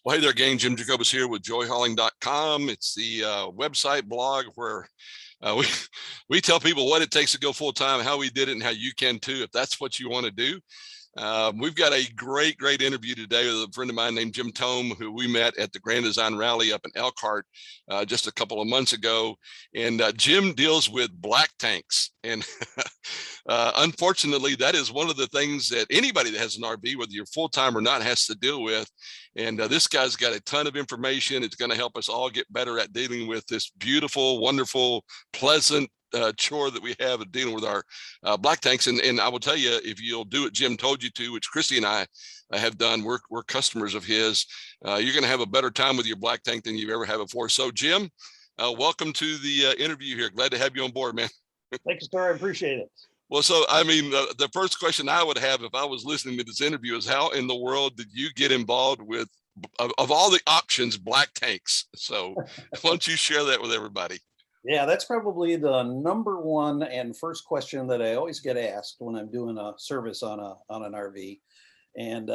Well, hey there, gang. Jim Jacobus here with JoyHauling.com. It's the website blog where we tell people what it takes to go full time, how we did it, and how you can too, if that's what you want to do. We've got a great interview today with a friend of mine named Jim Tome, who we met at the Grand Design Rally up in Elkhart just a couple of months ago. And Jim deals with black tanks. And unfortunately, that is one of the things that anybody that has an RV, whether you're full-time or not, has to deal with. And this guy's got a ton of information. It's going to help us all get better at dealing with this beautiful, wonderful, pleasant chore that we have of dealing with our black tanks. And I will tell you, if you'll do what Jim told you to, which Christy and I have done, we're customers of his, you're going to have a better time with your black tank than you've ever had before. So Jim, welcome to the interview here. Glad to have you on board, man. Thank you, sir. I appreciate it. Well, so, I mean, the first question I would have if I was listening to this interview is, how in the world did you get involved with, of all the options, black tanks? So why don't you share that with everybody? Yeah, that's probably the number one and first question that I always get asked when I'm doing a service on an RV. And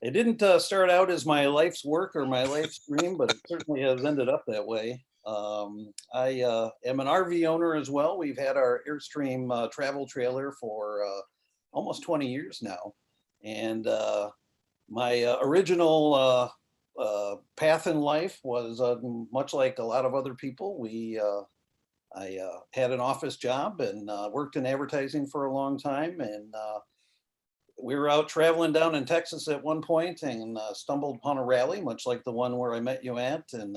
it didn't start out as my life's work or my life's dream, but it certainly has ended up that way. I am an RV owner as well. We've had our Airstream travel trailer for almost 20 years now. And my original path in life was much like a lot of other people. I had an office job and worked in advertising for a long time. And we were out traveling down in Texas at one point and stumbled upon a rally, much like the one where I met you at, and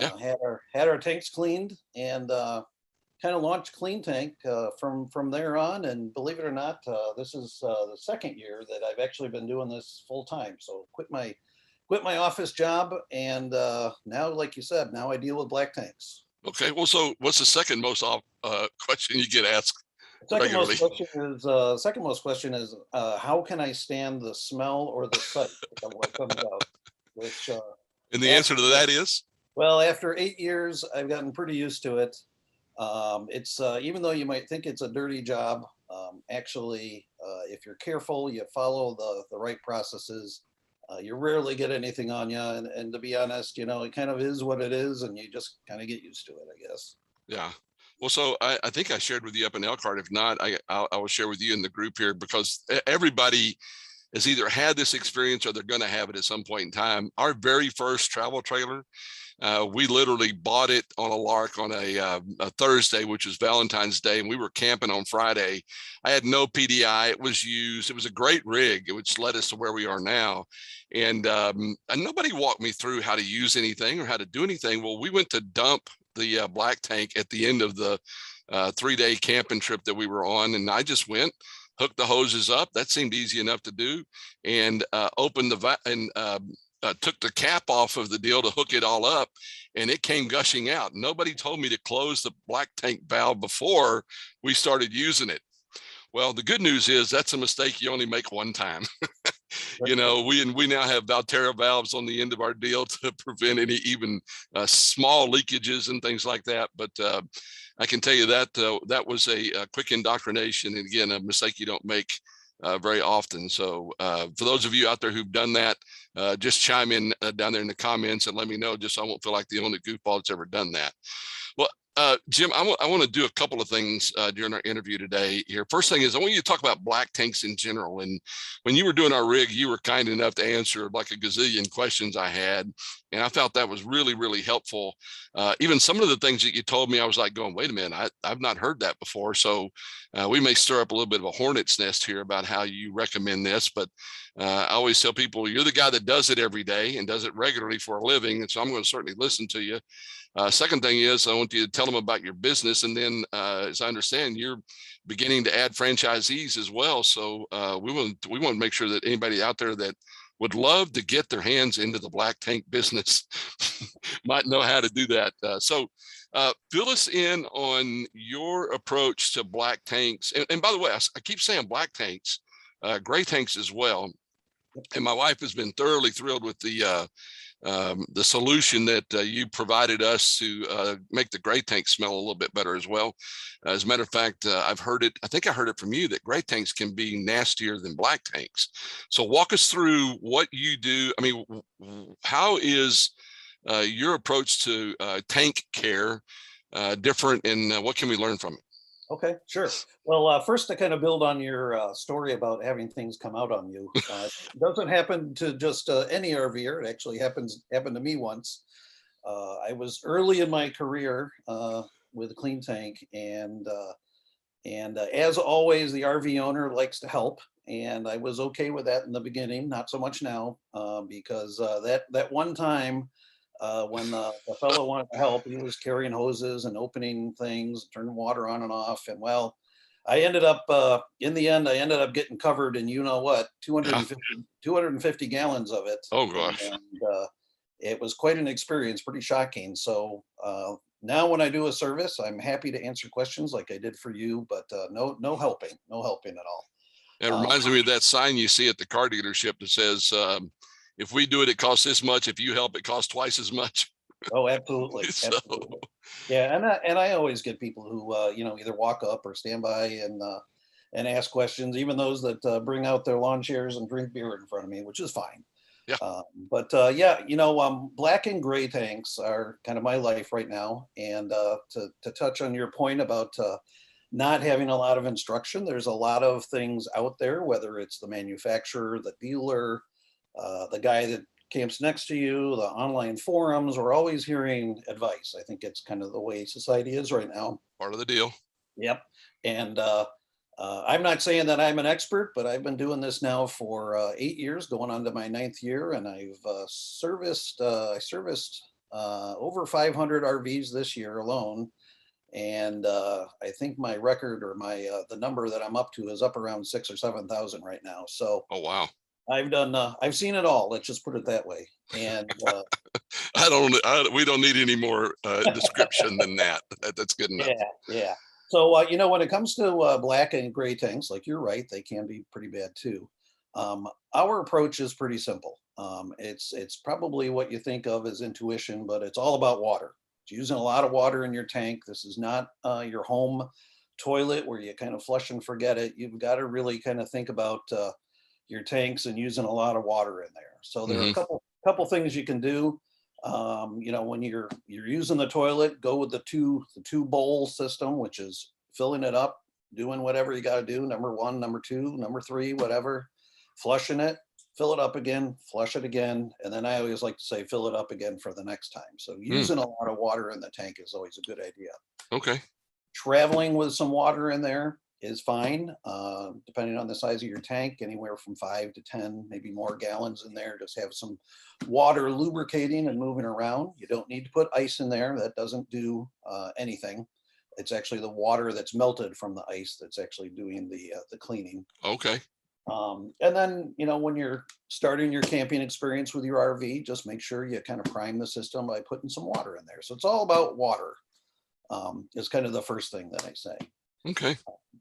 had our tanks cleaned and kind of launched Kleen Tank from there on. And believe it or not, this is the second year that I've actually been doing this full time. So quit my office job, and now, like you said, now I deal with black tanks. Okay, well, so what's the second most question you get asked? Second most question is how can I stand the smell or the sight of what comes out? Which and the answer to that is, well, after 8 years, I've gotten pretty used to it. It's even though you might think it's a dirty job, actually, if you're careful, you follow the right processes, you rarely get anything on you. And to be honest, it kind of is what it is, and you just kind of get used to it, I guess. Yeah. Well, so I think I shared with you up in Elkhart. If not, I will share with you in the group here, because everybody has either had this experience or they're going to have it at some point in time. Our very first travel trailer, we literally bought it on a lark on a Thursday, which was Valentine's Day, and we were camping on Friday. I had no PDI. It was used. It was a great rig, which led us to where we are now. And nobody walked me through how to use anything or how to do anything. Well, we went to dump the black tank at the end of the 3-day camping trip that we were on, and I just went, hooked the hoses up. That seemed easy enough to do, and opened took the cap off of the deal to hook it all up, and it came gushing out. Nobody told me to close the black tank valve before we started using it. Well, the good news is that's a mistake you only make one time. We now have Valterra valves on the end of our deal to prevent any even small leakages and things like that. But I can tell you that that was a quick indoctrination, and again, a mistake you don't make very often. So for those of you out there who've done that, just chime in down there in the comments and let me know, just so I won't feel like the only goofball that's ever done that. Well, Jim, I want to do a couple of things during our interview today here. First thing is, I want you to talk about black tanks in general. And when you were doing our rig, you were kind enough to answer like a gazillion questions I had. And I felt that was really helpful. Even some of the things that you told me, I was like going, wait a minute, I've not heard that before. So we may stir up a little bit of a hornet's nest here about how you recommend this. But I always tell people, you're the guy that does it every day and does it regularly for a living. And so I'm going to certainly listen to you. Second thing is, I want you to tell them about your business. And then, as I understand, you're beginning to add franchisees as well. So we want to make sure that anybody out there that would love to get their hands into the black tank business might know how to do that. So fill us in on your approach to black tanks. And by the way, I keep saying black tanks, gray tanks as well. And my wife has been thoroughly thrilled with the the solution that you provided us to make the gray tank smell a little bit better as well. As a matter of fact, I've heard it, I think I heard it from you, that gray tanks can be nastier than black tanks. So walk us through what you do. I mean, how is your approach to tank care different, and what can we learn from it? Okay, sure. Well, first to kind of build on your story about having things come out on you. It doesn't happen to just any RVer. It actually happened to me once. I was early in my career with Kleen Tank, and as always, the RV owner likes to help, and I was okay with that in the beginning. Not so much now, because that one time. When the fellow wanted to help, he was carrying hoses and opening things, turning water on and off. And well, I ended up, in the end, I ended up getting covered in, you know what, Yeah. 250 gallons of it. Oh gosh. And it was quite an experience, pretty shocking. So now when I do a service, I'm happy to answer questions like I did for you, but no helping at all. It reminds me of that sign you see at the car dealership that says, if we do it, it costs this much. If you help, it costs twice as much. Oh, absolutely, So, absolutely. Yeah, and I always get people who either walk up or stand by and ask questions, even those that bring out their lawn chairs and drink beer in front of me, which is fine. yeah. But yeah, black and gray tanks are kind of my life right now. And to touch on your point about not having a lot of instruction, there's a lot of things out there, whether it's the manufacturer, the dealer, the guy that camps next to you, the online forums. We're always hearing advice. I think it's kind of the way society is right now. Part of the deal. Yep. And I'm not saying that I'm an expert, but I've been doing this now for 8 years, going on to my 9th year, and I've serviced over 500 RVs this year alone. And I think my record, or my the number that I'm up to, is up around 6,000 or 7,000 right now. So Oh wow. I've seen it all. Let's just put it that way. And We don't need any more description than that. That's good enough. yeah. So when it comes to black and gray tanks, like you're right, they can be pretty bad too. Our approach is pretty simple. It's probably what you think of as intuition, but it's all about water. It's using a lot of water in your tank. This is not your home toilet where you kind of flush and forget it. You've got to really kind of think about your tanks and using a lot of water in there. So there are a couple things you can do. When you're using the toilet, go with the two bowl system, which is filling it up, doing whatever you got to do. Number 1, number 2, number 3, whatever, flushing it, fill it up again, flush it again. And then I always like to say, fill it up again for the next time. So using a lot of water in the tank is always a good idea. Okay. Traveling with some water in there is fine, depending on the size of your tank, anywhere from 5 to 10, maybe more gallons in there. Just have some water lubricating and moving around. You don't need to put ice in there. That doesn't do anything. It's actually the water that's melted from the ice that's actually doing the cleaning. Okay. And then, when you're starting your camping experience with your RV, just make sure you kind of prime the system by putting some water in there. So it's all about water, is kind of the first thing that I say. Okay.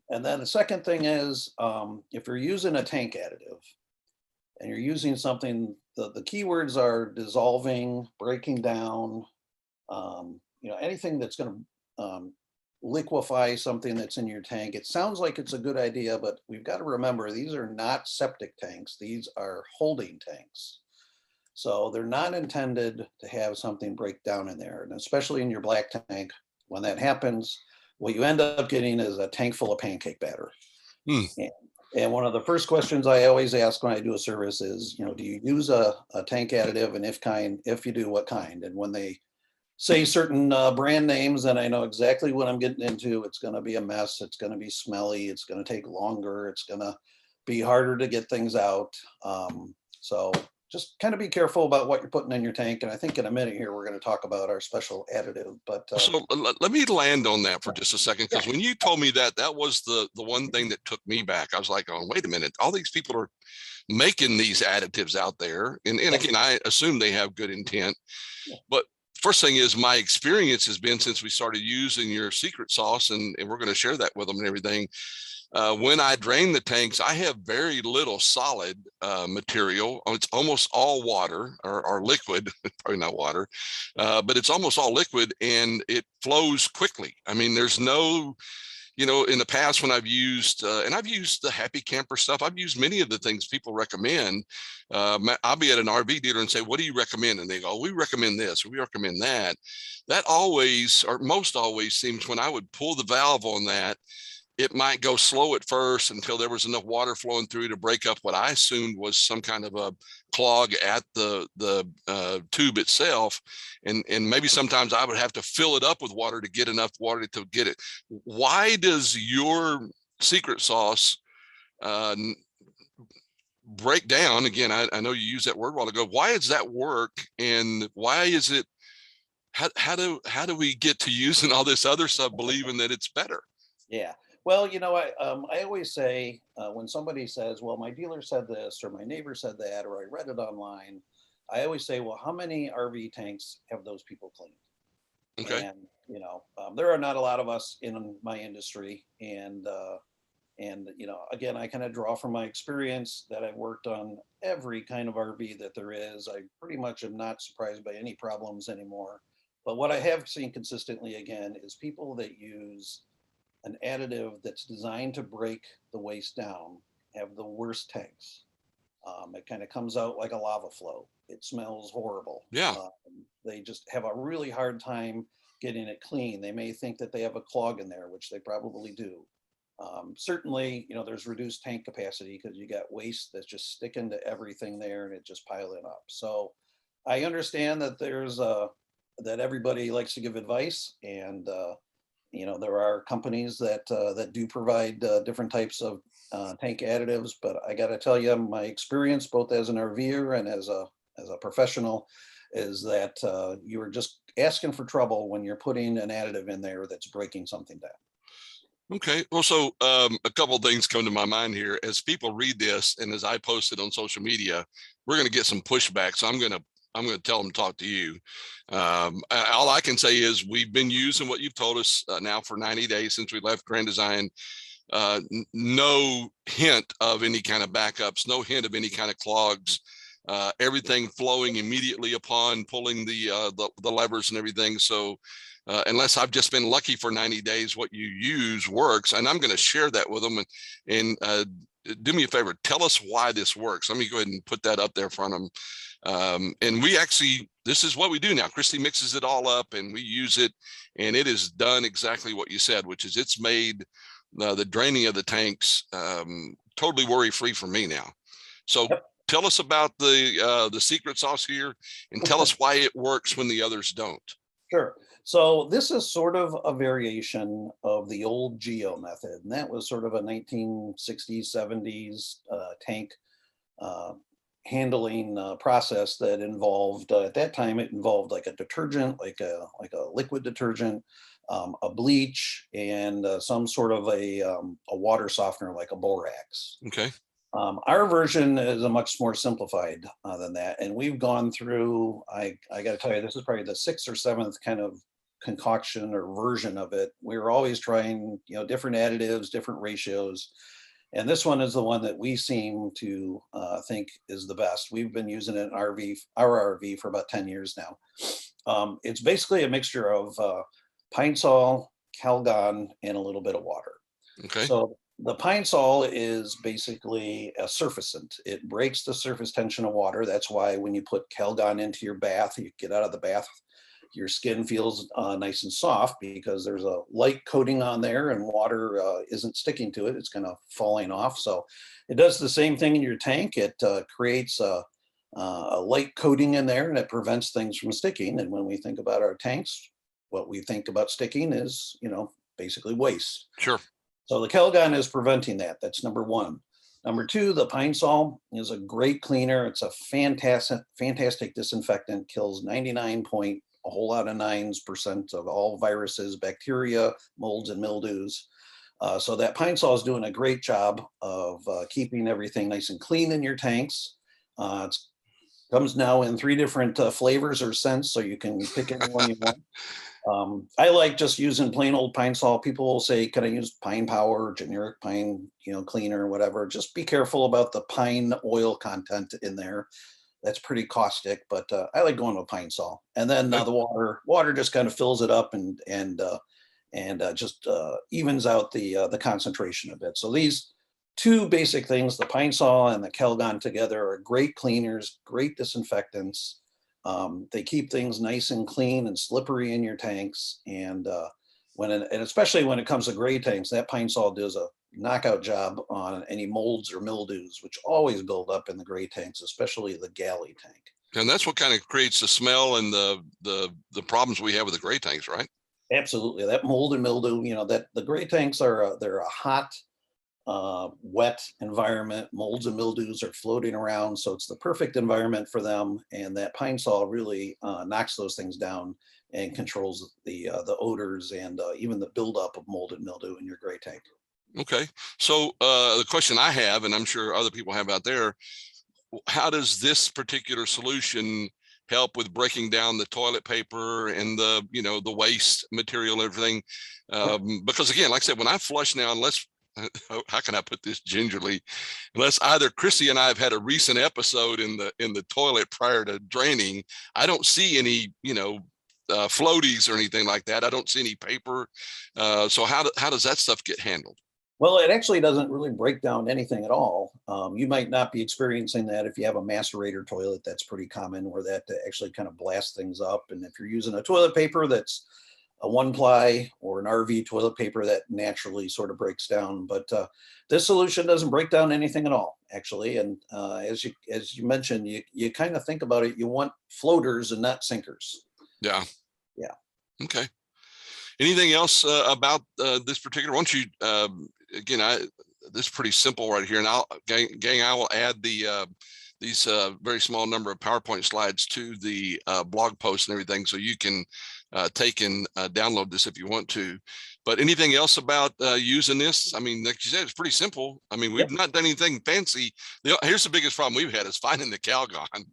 And then the second thing is, if you're using a tank additive and you're using something, the keywords are dissolving, breaking down, anything that's going to liquefy something that's in your tank. It sounds like it's a good idea, but we've got to remember these are not septic tanks. These are holding tanks. So they're not intended to have something break down in there. And especially in your black tank, when that happens, what you end up getting is a tank full of pancake batter. And one of the first questions I always ask when I do a service is, do you use a tank additive? And if you do, what kind? And when they say certain brand names, then I know exactly what I'm getting into. It's going to be a mess. It's going to be smelly. It's going to take longer. It's going to be harder to get things out. So just kind of be careful about what you're putting in your tank. And I think in a minute here, we're going to talk about our special additive. But so let me land on that for just a second, because when you told me that was the one thing that took me back. I was like, oh, wait a minute. All these people are making these additives out there. And again, I assume they have good intent. But first thing is, my experience has been, since we started using your secret sauce, and we're going to share that with them and everything, When I drain the tanks, I have very little solid material. It's almost all water or liquid, probably not water, but it's almost all liquid, and it flows quickly. I mean, there's no, in the past when I've used, and I've used the Happy Camper stuff, I've used many of the things people recommend. I'll be at an RV dealer and say, what do you recommend? And they go, we recommend this, or we recommend that. That always, or most always seems, when I would pull the valve on that, it might go slow at first until there was enough water flowing through to break up what I assumed was some kind of a clog at the tube itself. And maybe sometimes I would have to fill it up with water to get enough water to get it. Why does your secret sauce break down? Again, I know you used that word a while ago. Why does that work? And why is it, how do we get to using all this other stuff, believing that it's better? Yeah. Well, I always say when somebody says, well, my dealer said this, or my neighbor said that, or I read it online, I always say, well, how many RV tanks have those people cleaned? Okay. And, there are not a lot of us in my industry. And again, I kind of draw from my experience that I've worked on every kind of RV that there is. I pretty much am not surprised by any problems anymore. But what I have seen consistently, again, is people that use an additive that's designed to break the waste down have the worst tanks. It kind of comes out like a lava flow. It smells horrible. Yeah. They just have a really hard time getting it clean. They may think that they have a clog in there, which they probably do. Certainly, there's reduced tank capacity because you got waste that's just sticking to everything there and it just piling up. So I understand that that everybody likes to give advice, and there are companies that do provide different types of tank additives, but I got to tell you, my experience both as an RVer and as a professional is that you are just asking for trouble when you're putting an additive in there that's breaking something down. Okay. Well, so a couple of things come to my mind here. As people read this, and as I post it on social media, we're going to get some pushback. So I'm going to tell them to talk to you. All I can say is we've been using what you've told us now for 90 days since we left Grand Design. No hint of any kind of backups, no hint of any kind of clogs. Everything flowing immediately upon pulling the levers and everything. So unless I've just been lucky for 90 days, what you use works. And I'm going to share that with them. And do me a favor, tell us why this works. Let me go ahead and put that up there in front of them. And we actually, this is what we do now. Christy mixes it all up and we use it, and it has done exactly what you said, which is it's made the draining of the tanks totally worry-free for me now. So tell us about the secret sauce here, and tell us why it works when the others don't. Sure. So this is sort of a variation of the old Geo method, and that was sort of a 1960s, 70s tank handling process that involved, at that time, it involved like a detergent, like a liquid detergent, a bleach, and some sort of a water softener like a borax. Okay. Our version is a much more simplified than that. And we've gone through, I got to tell you, this is probably the 6th or 7th kind of concoction or version of it. We were always trying, different additives, different ratios. And this one is the one that we seem to think is the best. We've been using it in our RV for about 10 years now. It's basically a mixture of Pine Sol, Calgon, and a little bit of water. Okay. So the Pine Sol is basically a surfactant. It breaks the surface tension of water. That's why when you put Calgon into your bath, you get out of the bath, your skin feels nice and soft because there's a light coating on there and water isn't sticking to it. It's kind of falling off. So it does the same thing in your tank. It creates a light coating in there, and it prevents things from sticking. And when we think about our tanks, what we think about sticking is, basically waste. Sure. So the Calgon is preventing that. That's number one. Number two, the Pine Sol is a great cleaner. It's a fantastic disinfectant, kills 99% of all viruses, bacteria, molds, and mildews. So that Pine Sol is doing a great job of keeping everything nice and clean in your tanks. It's Comes now in 3 different flavors or scents, so you can pick any one you want. I like just using plain old Pine Sol. People will say, "Can I use pine power, generic pine, cleaner, whatever?" Just be careful about the pine oil content in there. That's pretty caustic, but I like going with Pine Sol. And then Okay. the water just kind of fills it up and just evens out the concentration a bit. So these two basic things, the Pine Sol and the Calgon together, are great cleaners, great disinfectants. They keep things nice and clean and slippery in your tanks. And and especially when it comes to gray tanks, that Pine Sol does a knockout job on any molds or mildews, which always build up in the gray tanks, especially the galley tank. And that's what kind of creates the smell and the problems we have with the gray tanks, right? Absolutely, that mold and mildew. That the gray tanks they're a hot, wet environment. Molds and mildews are floating around, so it's the perfect environment for them. And that Pine Sol really knocks those things down and controls the odors and even the buildup of mold and mildew in your gray tank. Okay. So the question I have, and I'm sure other people have out there, how does this particular solution help with breaking down the toilet paper and the waste material and everything? Because again, like I said, when I flush now, unless how can I put this gingerly? Unless either Chrissy and I have had a recent episode in the toilet prior to draining, I don't see any floaties or anything like that. I don't see any paper. So how does that stuff get handled? Well, it actually doesn't really break down anything at all. You might not be experiencing that if you have a macerator toilet. That's pretty common, where that actually kind of blasts things up. And if you're using a toilet paper that's a 1-ply or an RV toilet paper, that naturally sort of breaks down. But this solution doesn't break down anything at all, actually. And as you mentioned, you kind of think about it. You want floaters and not sinkers. Yeah. Yeah. Okay. Anything else about this particular? Once you again, this is pretty simple right here, and I will add these very small number of PowerPoint slides to the blog post and everything, so you can take and download this if you want to. But anything else about using this? I mean, like you said, it's pretty simple. I mean, we've not done anything fancy. Here's the biggest problem we've had is finding the Calgon.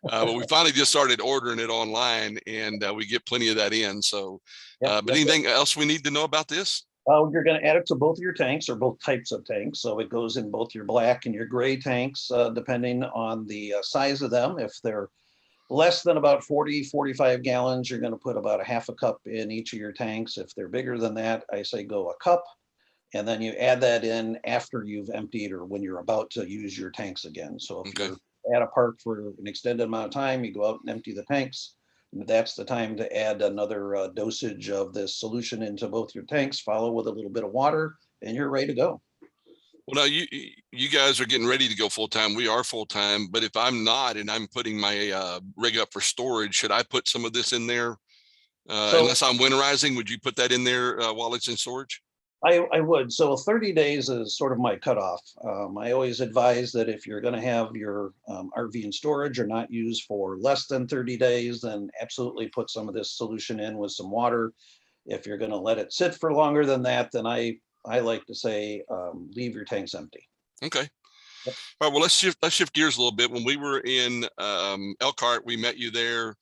But we finally just started ordering it online, and we get plenty of that in. So, but anything else we need to know about this? You're going to add it to both of your tanks, or both types of tanks. So it goes in both your black and your gray tanks, depending on the size of them. If they're less than about 40-45 gallons, you're going to put about a half a cup in each of your tanks. If they're bigger than that, I say go a cup. And then you add that in after you've emptied, or when you're about to use your tanks again. So if you're at a park for an extended amount of time, you go out and empty the tanks. That's the time to add another dosage of this solution into both your tanks, follow with a little bit of water, and you're ready to go. Well, now you guys are getting ready to go full time. We are full time, but if I'm not and I'm putting my rig up for storage, should I put some of this in there? Unless I'm winterizing, would you put that in there while it's in storage? I would. So 30 days is sort of my cutoff. I always advise that if you're going to have your RV in storage or not used for less than 30 days, then absolutely put some of this solution in with some water. If you're going to let it sit for longer than that, then I like to say leave your tanks empty. Okay. All right. Well, let's shift gears a little bit. When we were in Elkhart, we met you there.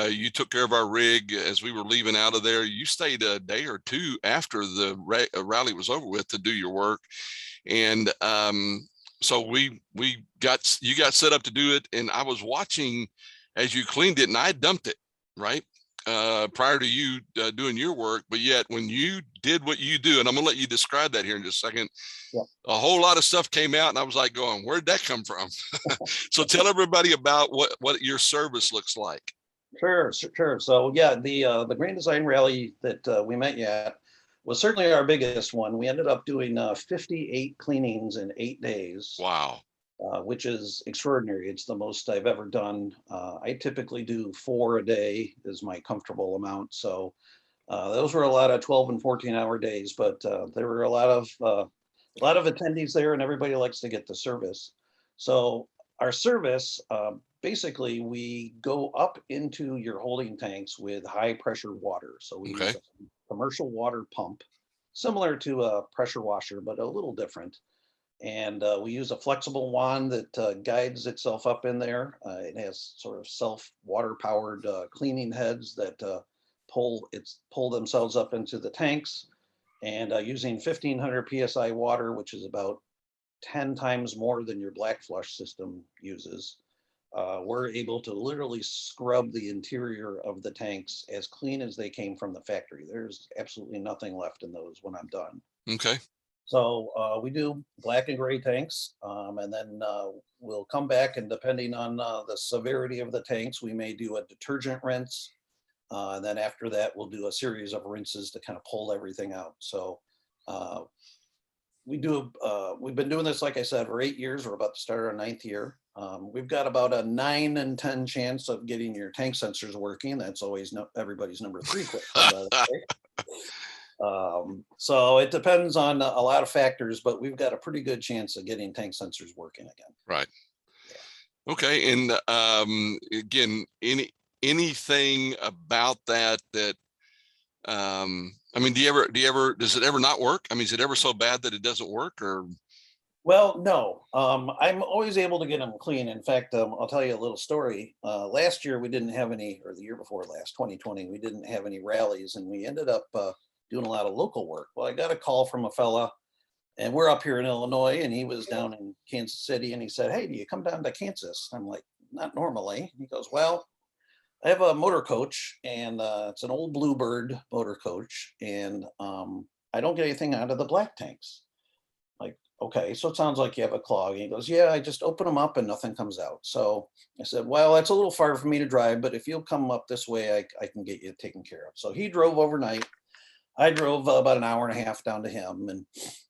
You took care of our rig as we were leaving out of there. You stayed a day or two after the rally was over with to do your work, and so you got set up to do it. And I was watching as you cleaned it, and I dumped it right prior to you doing your work. But yet, when you did what you do, and I'm gonna let you describe that here in just a second. Yeah. A whole lot of stuff came out, and I was like going, where'd that come from? So tell everybody about what your service looks like. Sure. So yeah, the Grand Design Rally that we met you at was certainly our biggest one. We ended up doing 58 cleanings in 8 days. Wow. Which is extraordinary. It's the most I've ever done. I typically do 4 a day is my comfortable amount. So those were a lot of 12 and 14-hour days, but there were a lot of attendees there, and everybody likes to get the service. So our service, basically, we go up into your holding tanks with high pressure water. So we use a commercial water pump, similar to a pressure washer, but a little different. And we use a flexible wand that guides itself up in there. It has sort of self water powered cleaning heads that pull themselves up into the tanks. And using 1500 psi water, which is about 10 times more than your black flush system uses, we're able to literally scrub the interior of the tanks as clean as they came from the factory. There's absolutely nothing left in those when I'm done. Okay. So we do black and gray tanks, and then we'll come back, and depending on the severity of the tanks, we may do a detergent rinse. And then after that, we'll do a series of rinses to kind of pull everything out. So uh, we've been doing this, like I said, for 8 years. We're about to start our 9th year. We've got about a 9 in 10 chance of getting your tank sensors working. That's always everybody's number 3 question, by the way. So it depends on a lot of factors, but we've got a pretty good chance of getting tank sensors working again. Right. Yeah. Okay. And again, anything about that I mean, does it ever not work? I mean, is it ever so bad that it doesn't work, or? Well, no, I'm always able to get them clean. In fact, I'll tell you a little story. Last year we didn't have any, or the year before last, 2020, we didn't have any rallies, and we ended up doing a lot of local work. Well, I got a call from a fella, and we're up here in Illinois, and he was down in Kansas City, and he said, "Hey, do you come down to Kansas?" I'm like, "Not normally." He goes, "Well, I have a motor coach, and it's an old Bluebird motor coach, and I don't get anything out of the black tanks." Like, okay, so it sounds like you have a clog. And he goes, "Yeah, I just open them up and nothing comes out." So I said, "Well, that's a little far for me to drive, but if you'll come up this way, I can get you taken care of." So he drove overnight. I drove about an hour and a half down to him, and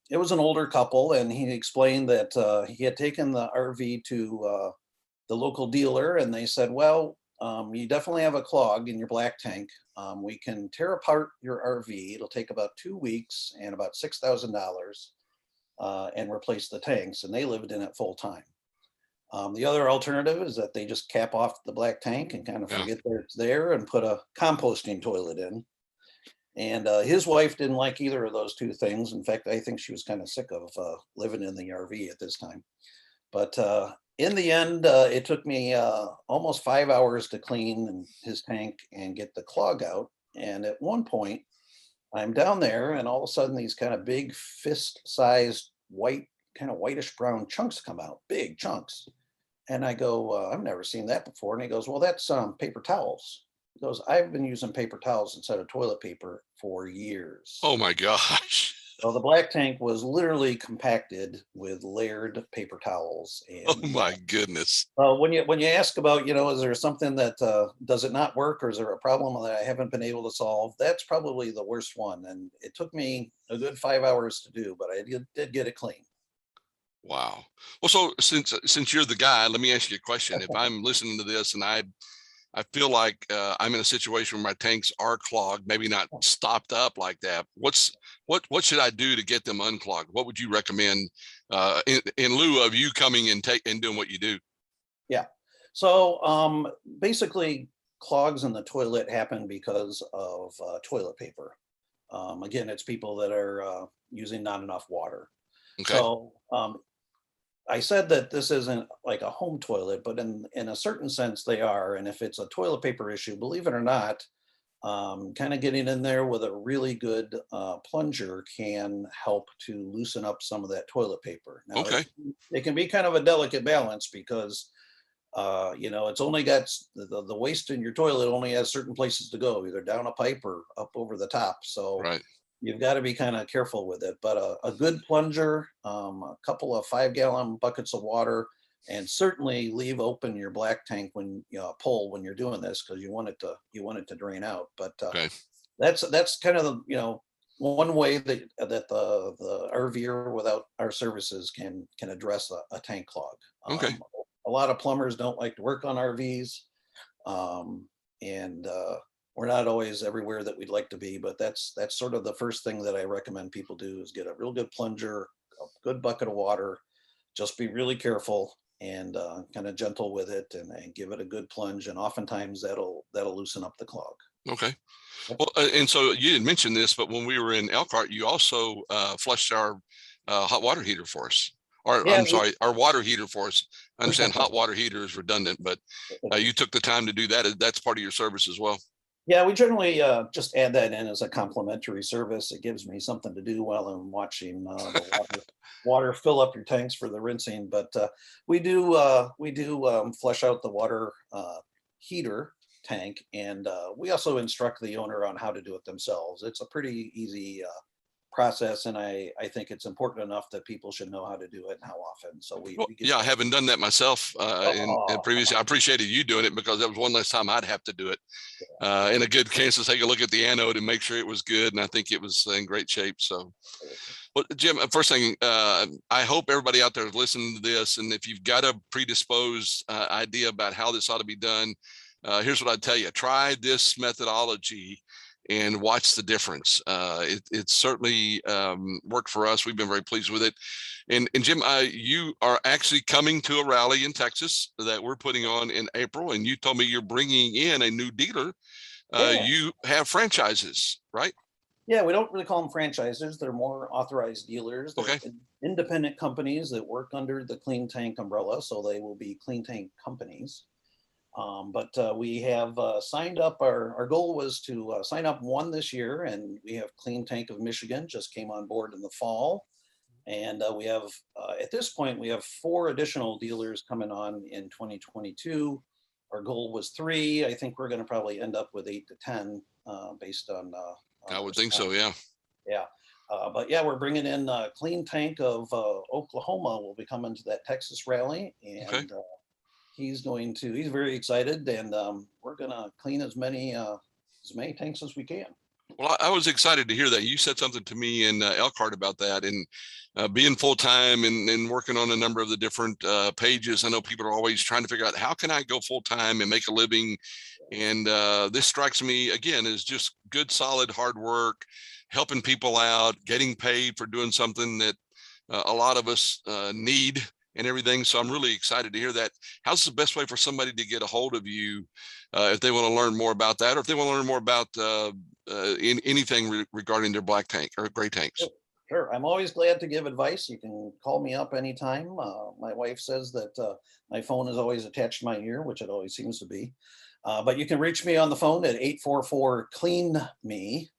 it was an older couple, and he explained that he had taken the RV to the local dealer, and they said, "Well, you definitely have a clog in your black tank. We can tear apart your RV. It'll take about 2 weeks and about $6,000 and replace the tanks." And they lived in it full time. The other alternative is that they just cap off the black tank and kind of Yeah. forget that it's there and put a composting toilet in. And his wife didn't like either of those two things. In fact, I think she was kind of sick of living in the RV at this time. But in the end, it took me almost 5 hours to clean his tank and get the clog out. And at one point, I'm down there, and all of a sudden, these kind of big fist-sized white, kind of whitish brown chunks come out, big chunks. And I go, "I've never seen that before." And he goes, "Well, that's paper towels." He goes, "I've been using paper towels instead of toilet paper for years." Oh my gosh. So the black tank was literally compacted with layered paper towels. Oh And my goodness. when you ask about, is there something that does it not work, or is there a problem that I haven't been able to solve? That's probably the worst one. And it took me a good 5 hours to do, but I did get it clean. Wow. Well, so since you're the guy, let me ask you a question. If I'm listening to this and I feel like I'm in a situation where my tanks are clogged, maybe not stopped up like that. What should I do to get them unclogged? What would you recommend in lieu of you coming and doing what you do? Yeah. So basically, clogs in the toilet happen because of toilet paper. Again, it's people that are using not enough water. Okay. So I said that this isn't like a home toilet, but in a certain sense they are. And if it's a toilet paper issue, believe it or not, kind of getting in there with a really good plunger can help to loosen up some of that toilet paper. Now, Okay. it can be kind of a delicate balance because it's only got the waste in your toilet only has certain places to go, either down a pipe or up over the top. So Right. you've got to be kind of careful with it. But a good plunger, a couple of 5-gallon buckets of water, and certainly leave open your black tank when pull when you're doing this, because you want it to drain out. But Okay. that's kind of the one way that the RVer without our services can address a tank clog. Okay. A lot of plumbers don't like to work on RVs, and we're not always everywhere that we'd like to be. But that's sort of the first thing that I recommend people do is get a real good plunger, a good bucket of water. Just be really careful and kind of gentle with it, and give it a good plunge. And oftentimes that'll loosen up the clog. Okay. Yep. Well, and so you didn't mention this, but when we were in Elkhart, you also flushed our hot water heater for us. or Yeah, I'm sorry, our water heater for us. I understand hot water heater is redundant, but you took the time to do that. That's part of your service as well. yeah, we generally just add that in as a complimentary service. It gives me something to do while I'm watching the water fill up your tanks for the rinsing. But we do flush out the water heater tank, and we also instruct the owner on how to do it themselves. It's a pretty easy process, and I think it's important enough that people should know how to do it and how often. So Well, we get yeah, I that. haven't done that myself in Oh, previously. I appreciated you doing it because that was one less time I'd have to do it. In a good case to take a look at the anode and make sure it was good. And I think it was in great shape. So, well, Jim, first thing, I hope everybody out there is listening to this. And if you've got a predisposed idea about how this ought to be done, here's what I'd tell you. Try this methodology and watch the difference. It certainly worked for us. We've been very pleased with it. And Jim, you are actually coming to a rally in Texas that we're putting on in April. And you told me you're bringing in a new dealer. yeah. You have franchises, right? Yeah, we don't really call them franchisers. They're more authorized dealers. They're Okay. independent companies that work under the Kleen Tank umbrella, so they will be Kleen Tank companies. But we have signed up. Our goal was to sign up one this year, and we have Kleen Tank of Michigan just came on board in the fall. And we have, at this point, we have 4 additional dealers coming on in 2022. Our goal was 3. I think we're going to probably end up with 8 to 10 based on I would think so, yeah. Yeah. But yeah, we're bringing in Kleen Tank of Oklahoma will be coming to that Texas rally. Okay. And he's very excited, and we're going to clean as many tanks as we can. Well, I was excited to hear that. You said something to me in Elkhart about that, and being full-time and working on a number of the different pages. I know people are always trying to figure out how can I go full-time and make a living. And this strikes me again as just good, solid, hard work, helping people out, getting paid for doing something that a lot of us need and everything. So I'm really excited to hear that. How's the best way for somebody to get a hold of you if they want to learn more about that, or if they want to learn more about anything regarding their black tank or gray tanks? Sure. I'm always glad to give advice. You can call me up anytime. My wife says that my phone is always attached to my ear, which it always seems to be. But you can reach me on the phone at 844-CLEAN-ME.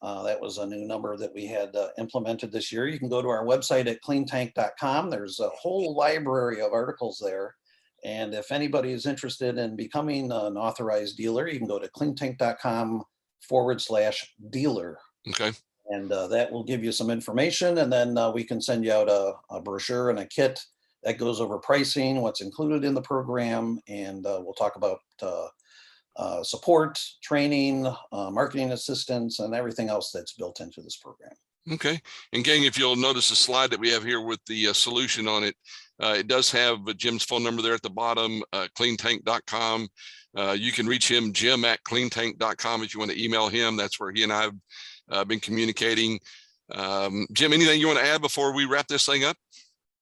That was a new number that we had implemented this year. You can go to our website at cleantank.com. There's a whole library of articles there. And if anybody is interested in becoming an authorized dealer, you can go to cleantank.com/dealer. Okay. And that will give you some information. And then we can send you out a brochure and a kit that goes over pricing, what's included in the program. And we'll talk about support, training, marketing assistance, and everything else that's built into this program. Okay. And gang, if you'll notice the slide that we have here with the solution on it, it does have Jim's phone number there at the bottom, cleantank.com. You can reach him, Jim@cleantank.com, if you want to email him. That's where he and I have been communicating. Jim, anything you want to add before we wrap this thing up?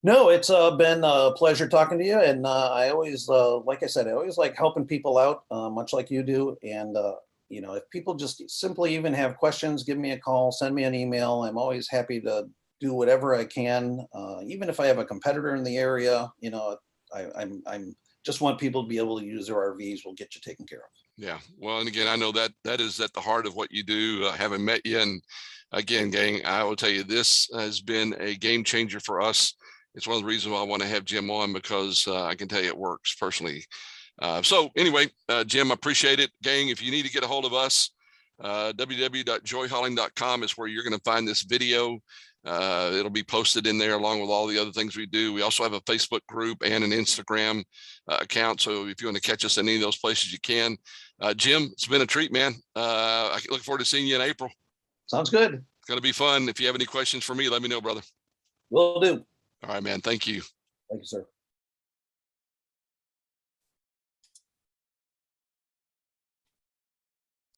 No, it's been a pleasure talking to you. And I always, like I said, I always like helping people out, much like you do. And, if people just simply even have questions, give me a call, send me an email. I'm always happy to do whatever I can. Even if I have a competitor in the area, I'm just want people to be able to use their RVs. We'll get you taken care of. Yeah. Well, and again, I know that is at the heart of what you do. Having met you, and again, gang, I will tell you, this has been a game changer for us. It's one of the reasons why I want to have Jim on, because I can tell you it works personally. So anyway, Jim, I appreciate it. Gang, if you need to get a hold of us, www.joyhauling.com is where you're going to find this video. It'll be posted in there along with all the other things we do. We also have a Facebook group and an Instagram account. So if you want to catch us in any of those places, you can. Jim, it's been a treat, man. I look forward to seeing you in April. Sounds good. It's going to be fun. If you have any questions for me, let me know, brother. Will do. All right, man. Thank you. Thank you, sir.